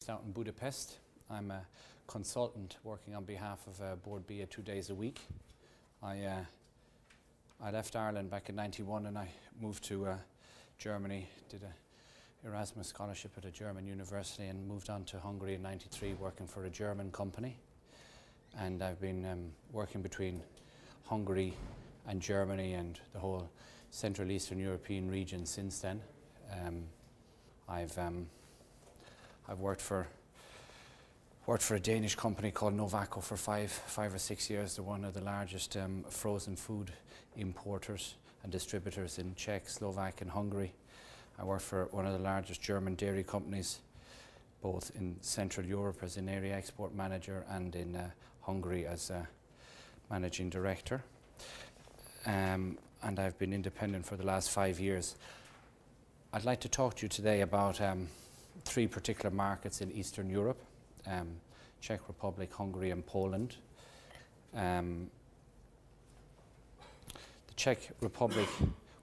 Out in Budapest. I'm a consultant working on behalf of Board BA 2 days a week. I left Ireland back in '91 and I moved to Germany, did an Erasmus scholarship at a German university and moved on to Hungary in '93 working for a German company. And I've been working between Hungary and Germany and the whole Central Eastern European region since then. I've worked for a Danish company called Novaco for five or 6 years. They're one of the largest frozen food importers and distributors in Czech, Slovak and Hungary. I worked for one of the largest German dairy companies, both in Central Europe as an area export manager and in Hungary as a managing director. And I've been independent for the last 5 years. I'd like to talk to you today about three particular markets in Eastern Europe, Czech Republic, Hungary and Poland. The Czech Republic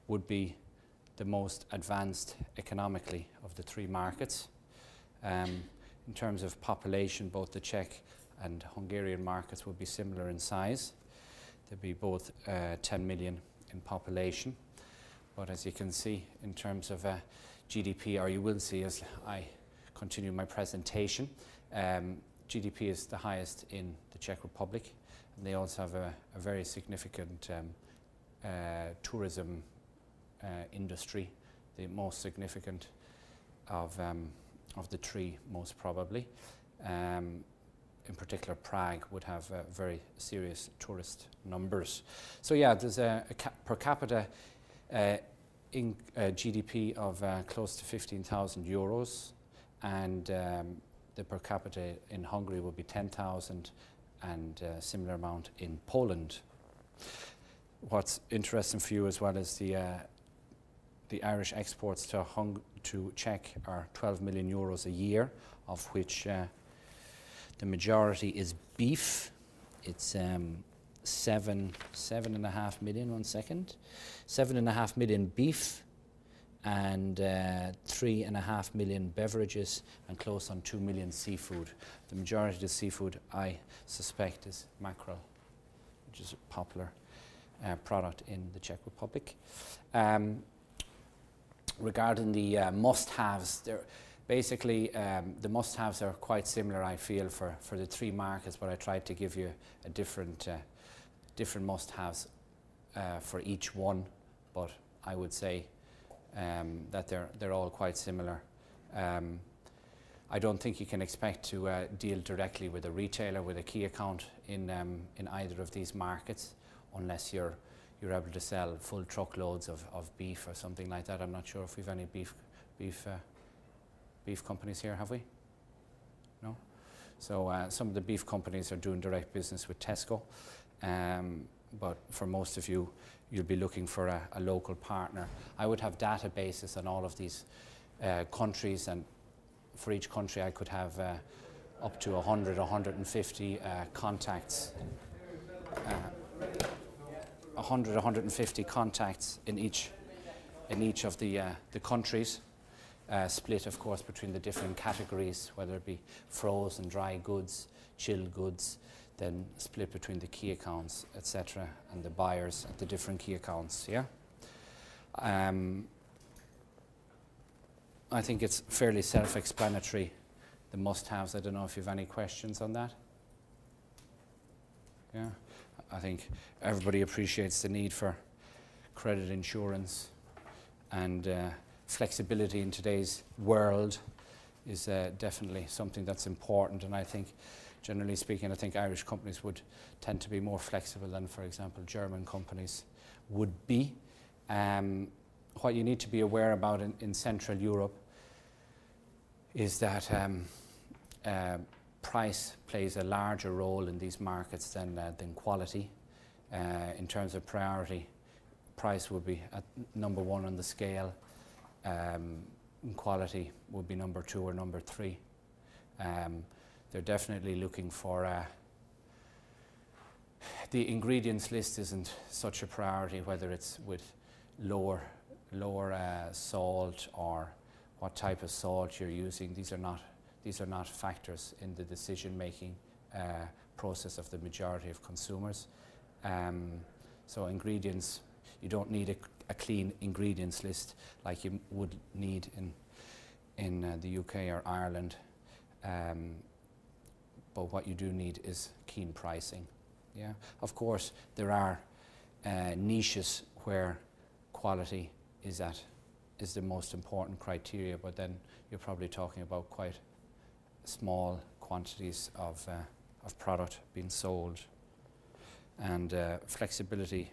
would be the most advanced economically of the three markets. In terms of population, both the Czech and Hungarian markets would be similar in size. They'd be both 10 million in population. But as you can see, in terms of GDP, or you will see as I continue my presentation, GDP is the highest in the Czech Republic, and they also have a very significant tourism industry, the most significant of the three, most probably. In particular, Prague would have very serious tourist numbers. So yeah, there's a per capita in GDP of close to 15,000 euros, and the per capita in Hungary will be 10,000, and a similar amount in Poland. What's interesting for you as well is the Irish exports to Czech are 12 million euros a year, of which the majority is beef. It's 7.5 million, 7.5 million beef and 3.5 million beverages and close on 2 million seafood. The majority of the seafood, I suspect, is mackerel, which is a popular product in the Czech Republic. Regarding the must-haves, basically, the must-haves are quite similar, I feel, for the three markets, but I tried to give you a different must-haves for each one. But I would say that they're all quite similar. I don't think you can expect to deal directly with a retailer with a key account in either of these markets, unless you're able to sell full truckloads of beef or something like that. I'm not sure if we've any beef companies here, have we? No? So some of the beef companies are doing direct business with Tesco, but for most of you, you'll be looking for a local partner. I would have databases on all of these countries, and for each country I could have up to 100, 150 contacts. 100, 150 contacts in each of the countries. Split, of course, between the different categories, whether it be frozen, dry goods, chilled goods, then split between the key accounts, etc., and the buyers at the different key accounts. Yeah. I think it's fairly self-explanatory, the must-haves. I don't know if you have any questions on that. Yeah. I think everybody appreciates the need for credit insurance, and flexibility in today's world is definitely something that's important. And I think, generally speaking, I think Irish companies would tend to be more flexible than, for example, German companies would be. What you need to be aware about in Central Europe is that price plays a larger role in these markets than quality. In terms of priority, price would be at number one on the scale. Quality would be number two or number three. They're definitely looking for the ingredients list isn't such a priority, whether it's with lower salt or what type of salt you're using. These these are not factors in the decision-making process of the majority of consumers. So ingredients, you don't need a clean ingredients list like you would need in the UK or Ireland. But what you do need is keen pricing. Yeah, of course there are niches where quality is the most important criteria, but then you're probably talking about quite small quantities of product being sold. And flexibility,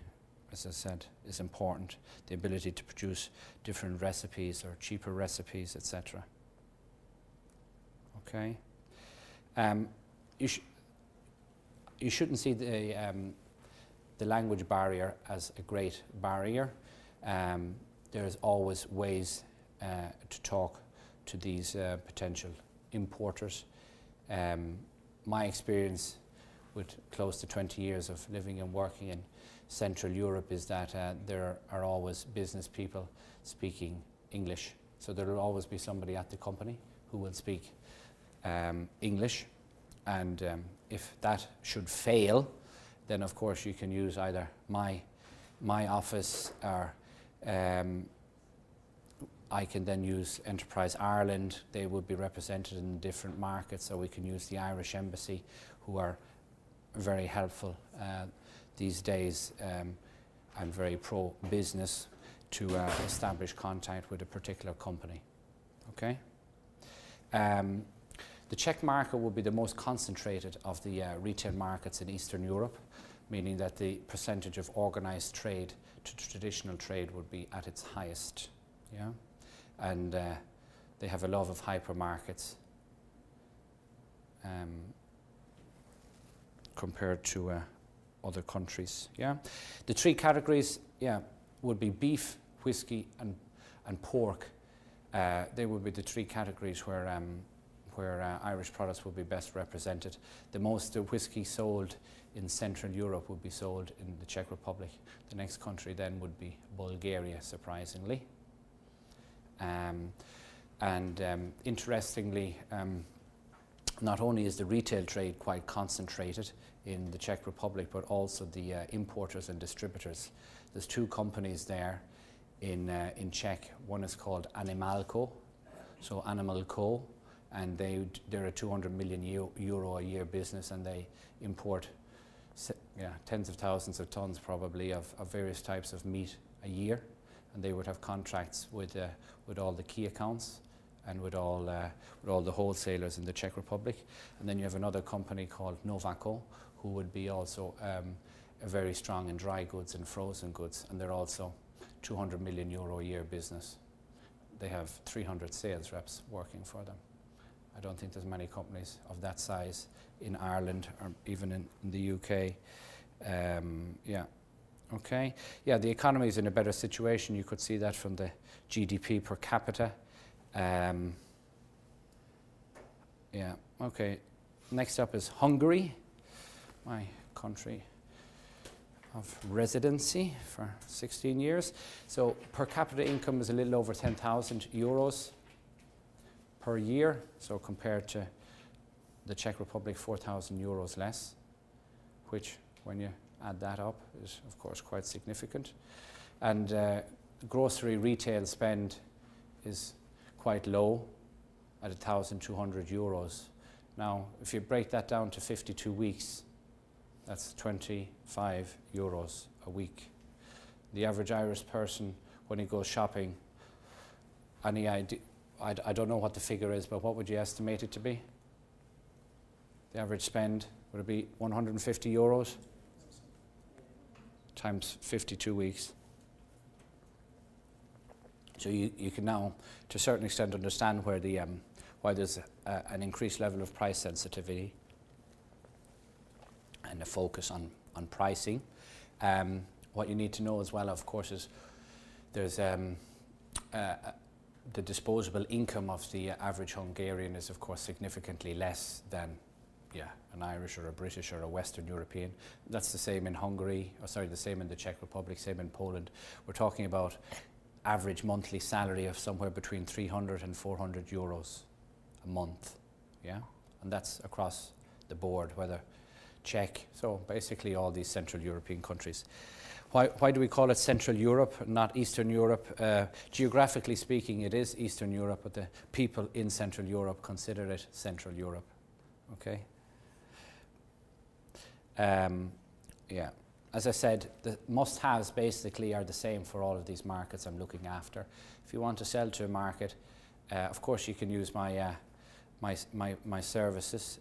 as I said, is important. The ability to produce different recipes or cheaper recipes, etc. Okay. You shouldn't see the language barrier as a great barrier. There's always ways to talk to these potential importers. My experience with close to 20 years of living and working in Central Europe is that there are always business people speaking English. So there will always be somebody at the company who will speak English. And if that should fail, then of course you can use either my office, or I can then use Enterprise Ireland. They would be represented in different markets, or we can use the Irish Embassy, who are very helpful these days and very pro-business to establish contact with a particular company. Okay. The Czech market will be the most concentrated of the retail markets in Eastern Europe, meaning that the percentage of organised trade to traditional trade would be at its highest. Yeah, and they have a love of hypermarkets compared to other countries. Yeah, the three categories, yeah, would be beef, whiskey, and pork. They would be the three categories where Irish products will be best represented. The most whiskey sold in Central Europe would be sold in the Czech Republic. The next country then would be Bulgaria, surprisingly. Interestingly, not only is the retail trade quite concentrated in the Czech Republic, but also the importers and distributors. There's two companies there in Czech. One is called Animalco, so Animal Co., and they're a 200 million euro a year business, and they import tens of thousands of tons probably of various types of meat a year, and they would have contracts with all the key accounts and with all the wholesalers in the Czech Republic. And then you have another company called Novaco, who would be also very strong in dry goods and frozen goods, and they're also 200 million euro a year business. They have 300 sales reps working for them. I don't think there's many companies of that size in Ireland or even in the UK. Okay. Yeah, the economy is in a better situation. You could see that from the GDP per capita. Okay. Next up is Hungary, my country of residency for 16 years. So per capita income is a little over 10,000 euros per year. So compared to the Czech Republic, 4,000 euros less, which when you add that up is of course quite significant. And grocery retail spend is quite low at 1,200 euros. Now, if you break that down to 52 weeks, that's 25 euros a week. The average Irish person, when he goes shopping, any idea? I don't know what the figure is, but what would you estimate it to be? The average spend, would it be 150 euros? Times 52 weeks. So you can now, to a certain extent, understand where why there's an increased level of price sensitivity and a focus on pricing. What you need to know as well, of course, is there's the disposable income of the average Hungarian is, of course, significantly less than an Irish or a British or a Western European. That's the same in Hungary, the same in the Czech Republic, same in Poland. We're talking about average monthly salary of somewhere between 300 and 400 euros a month. yeah? And that's across the board, whether Czech, so basically all these Central European countries. Why do we call it Central Europe, not Eastern Europe? Geographically speaking, it is Eastern Europe, but the people in Central Europe consider it Central Europe, okay? Yeah, as I said, the must-haves basically are the same for all of these markets I'm looking after. If you want to sell to a market, of course you can use my services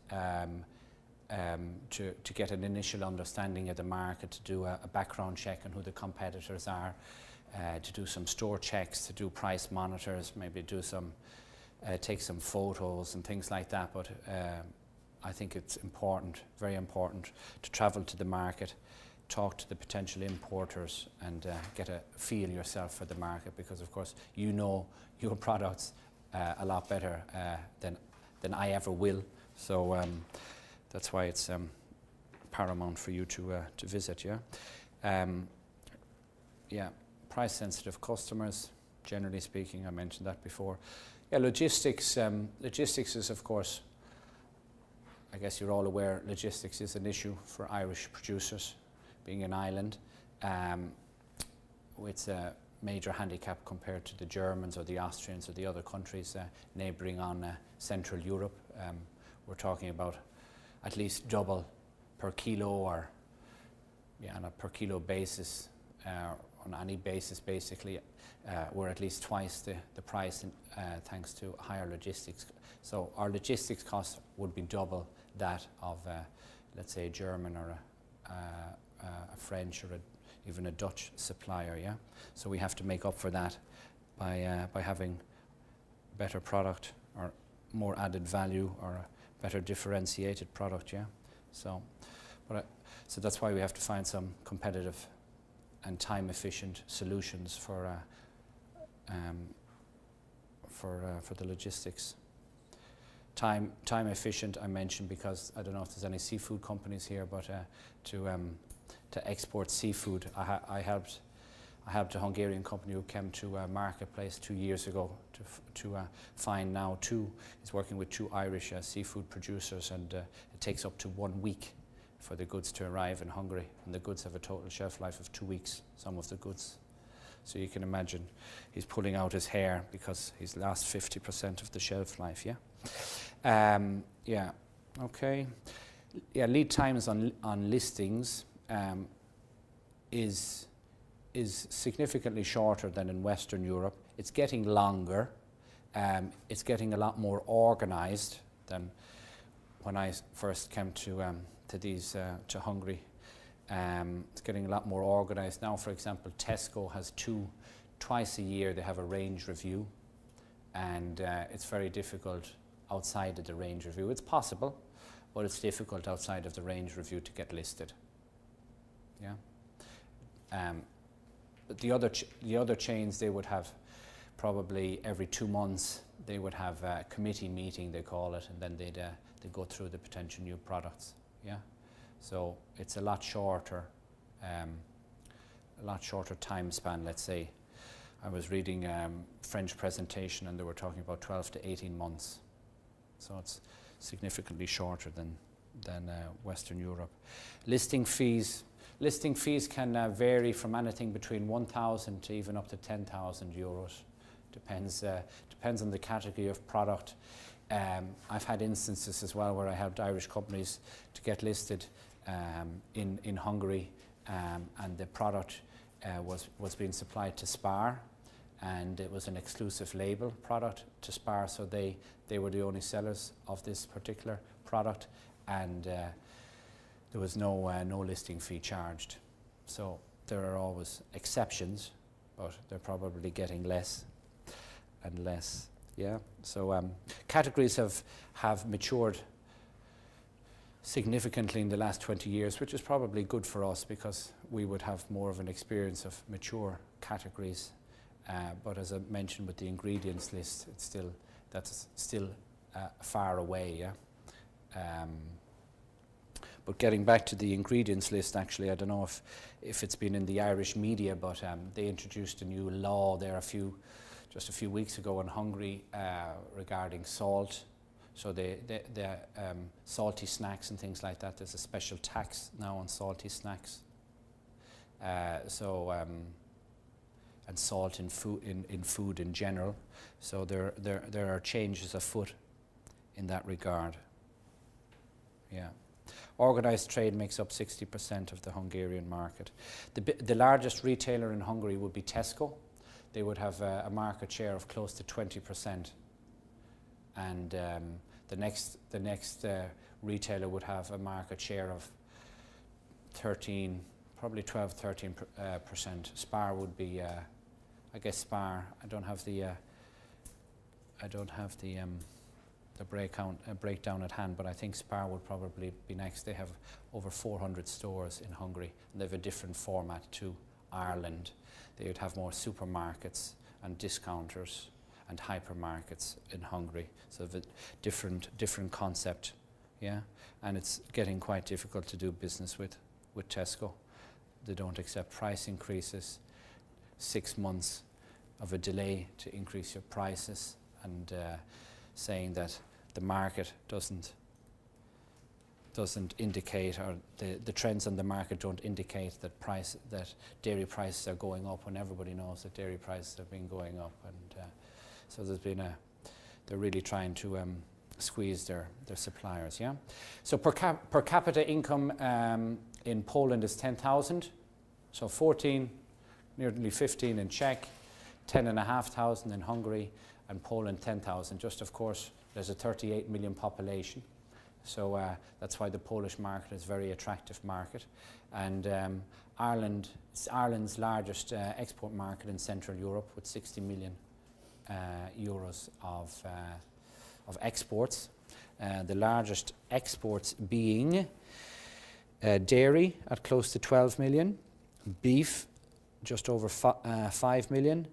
to get an initial understanding of the market, to do a background check on who the competitors are, to do some store checks, to do price monitors, maybe do some, take some photos and things like that. But I think it's important, very important, to travel to the market, talk to the potential importers, and get a feel yourself for the market, because of course you know your products a lot better than I ever will. So that's why it's paramount for you to visit. Yeah, yeah. Price-sensitive customers, generally speaking, I mentioned that before. Yeah, logistics. Logistics is, of course, I guess you're all aware, logistics is an issue for Irish producers, being an island. It's a major handicap compared to the Germans or the Austrians or the other countries neighbouring on Central Europe. We're talking about at least double per kilo, or on a per kilo basis, on any basis basically, we're at least twice the price thanks to higher logistics. So our logistics costs would be double that of, let's say, a German or a French or even a Dutch supplier. Yeah, so we have to make up for that by having better product or more added value or a better differentiated product. Yeah, so that's why we have to find some competitive and time-efficient solutions for the logistics. Time efficient, I mentioned, because I don't know if there's any seafood companies here, but to export seafood, I helped a Hungarian company who came to a marketplace 2 years ago to find now he's working with 2 Irish seafood producers, and it takes up to 1 week for the goods to arrive in Hungary, and the goods have a total shelf life of 2 weeks, some of the goods. So you can imagine he's pulling out his hair because he's lost 50% of the shelf life. Yeah. Yeah. Okay. Yeah. Lead times on listings is significantly shorter than in Western Europe. It's getting longer. It's getting a lot more organised than when I first came to Hungary. It's getting a lot more organised now. For example, Tesco has twice a year they have a range review, and it's very difficult outside of the range review. It's possible, but it's difficult outside of the range review to get listed. Yeah. But the other chains, they would have probably every 2 months they would have a committee meeting, they call it, and then they'd go through the potential new products. Yeah. So it's a lot shorter time span. Let's say I was reading French presentation, and they were talking about 12 to 18 months. So it's significantly shorter than Western Europe. Listing fees can vary from anything between 1,000 to even up to 10,000 euros. Depends on the category of product. I've had instances as well where I helped Irish companies to get listed in Hungary, and the product was being supplied to Spar, and it was an exclusive label product to Spar, so they were the only sellers of this particular product, and there was no listing fee charged. So there are always exceptions, but they're probably getting less and less. Yeah. So categories have matured significantly in the last 20 years, which is probably good for us because we would have more of an experience of mature categories. But as I mentioned with the ingredients list, that's still far away. Yeah. But getting back to the ingredients list, actually, I don't know if it's been in the Irish media, but they introduced a new law there just a few weeks ago in Hungary regarding salt. So the salty snacks and things like that, there's a special tax now on salty snacks. And salt in food in general. So there are changes afoot in that regard. Yeah. Organised trade makes up 60% of the Hungarian market. The largest retailer in Hungary would be Tesco. They would have a market share of close to 20%. And the next retailer would have a market share of 13, probably 12-13%. Spar would be, I guess Spar. I don't have the breakdown at hand, but I think Spar would probably be next. They have over 400 stores in Hungary, and they have a different format to Ireland. They would have more supermarkets and discounters and hypermarkets in Hungary, so a different concept, yeah. And it's getting quite difficult to do business with Tesco. They don't accept price increases. 6 months of a delay to increase your prices, and saying that the market doesn't indicate, or the trends on the market don't indicate that dairy prices are going up, when everybody knows that dairy prices have been going up. And so they're really trying to squeeze their suppliers, yeah. So per capita income in Poland is 10,000, so 14, nearly 15 in Czech, 10,500 in Hungary, and Poland 10,000. Just, of course, there's a 38 million population, so that's why the Polish market is a very attractive market. And it's Ireland's largest export market in Central Europe, with 60 million euros of exports. The largest exports being dairy at close to 12 million, beef just over 5 million,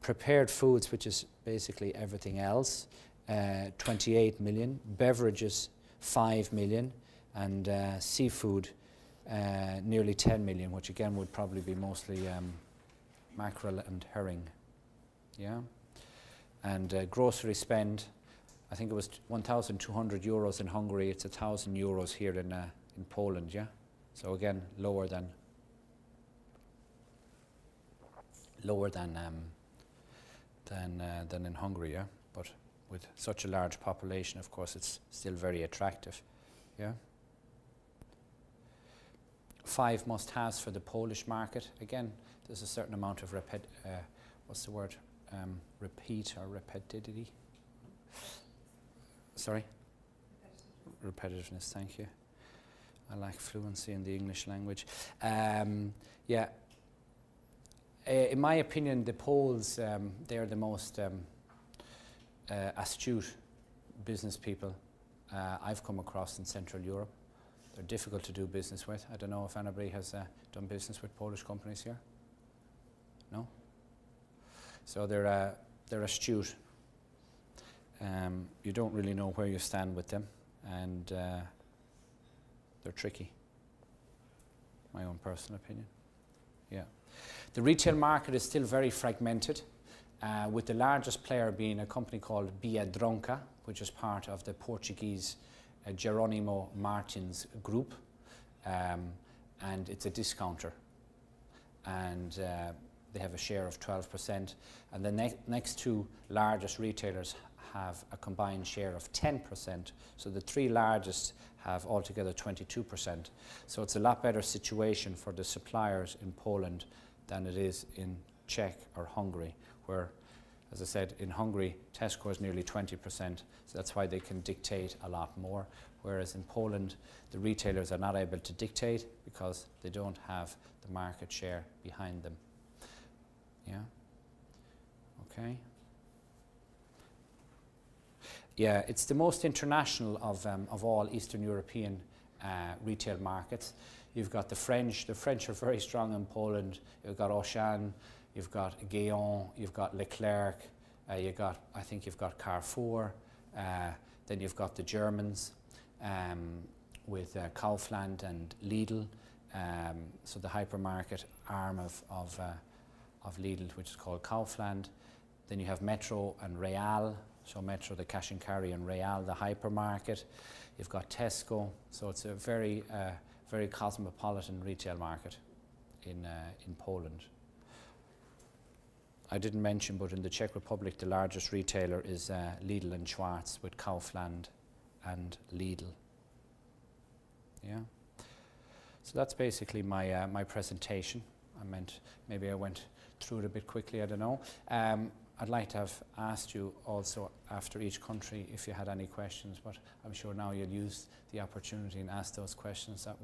prepared foods, which is basically everything else, 28 million, beverages 5 million, and seafood nearly 10 million, which again would probably be mostly mackerel and herring, yeah. And grocery spend, I think it was 1,200 euros in Hungary. It's 1,000 euros here in Poland, yeah. So again, lower than in Hungary, yeah. But with such a large population, of course, it's still very attractive, yeah. 5 must-haves for the Polish market. Again, there's a certain amount of repeat or repetitivity. Sorry? Repetitiveness, thank you. I lack fluency in the English language. Yeah. In my opinion, the Poles, they're the most astute business people I've come across in Central Europe. They're difficult to do business with. I don't know if anybody has done business with Polish companies here. No? So they're astute. You don't really know where you stand with them, and they're tricky. My own personal opinion. Yeah. The retail market is still very fragmented, with the largest player being a company called Biedronka, which is part of the Portuguese Jerónimo Martins group, and it's a discounter, and they have a share of 12%, and the next two largest retailers have a combined share of 10%, so the three largest have altogether 22%. So it's a lot better situation for the suppliers in Poland than it is in Czech or Hungary, where, as I said, in Hungary, Tesco is nearly 20%, so that's why they can dictate a lot more, whereas in Poland, the retailers are not able to dictate because they don't have the market share behind them. Yeah? Okay. Yeah, it's the most international of all Eastern European retail markets. You've got the French. The French are very strong in Poland. You've got Auchan, you've got Géant, you've got Leclerc, I think you've got Carrefour. Then you've got the Germans with Kaufland and Lidl. So the hypermarket arm of Lidl, which is called Kaufland. Then you have Metro and Real, So Metro, the cash and carry, and Real, the hypermarket. You've got Tesco. So it's a very, very cosmopolitan retail market in Poland. I didn't mention, but in the Czech Republic, the largest retailer is Lidl and Schwarz, with Kaufland and Lidl. Yeah. So that's basically my my presentation. Maybe I went through it a bit quickly, I don't know. I'd like to have asked you also after each country if you had any questions, but I'm sure now you'll use the opportunity and ask those questions that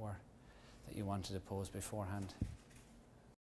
you wanted to pose beforehand.